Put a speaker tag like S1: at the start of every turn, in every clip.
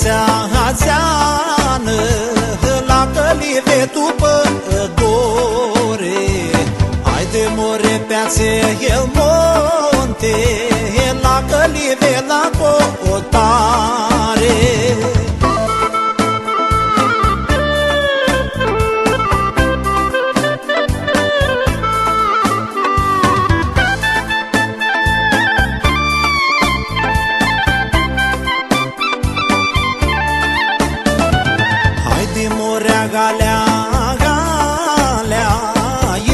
S1: piața azeană, la călive după dore. Haide more piațe el monte, la călive la cotare. Galea, galea,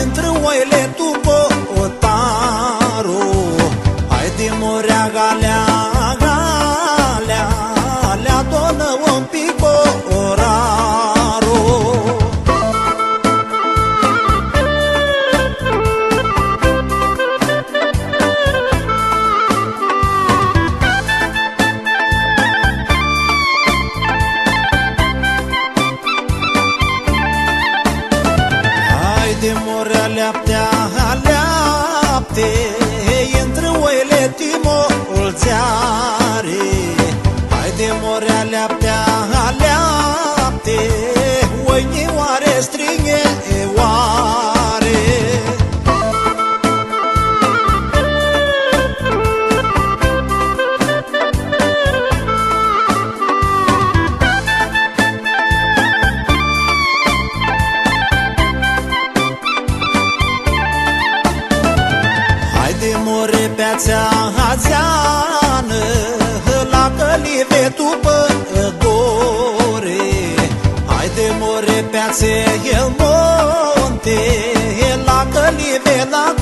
S1: intră oile după otarul. Haide morea galea, galea, le adună un pic orarul. De morea leaptea, leapte, intră oile timolțeare. Haide morea leaptea, leapte, oinioare strighe oare. More piața azeană, la călive după dore. Haide more piațe el monte, la călive la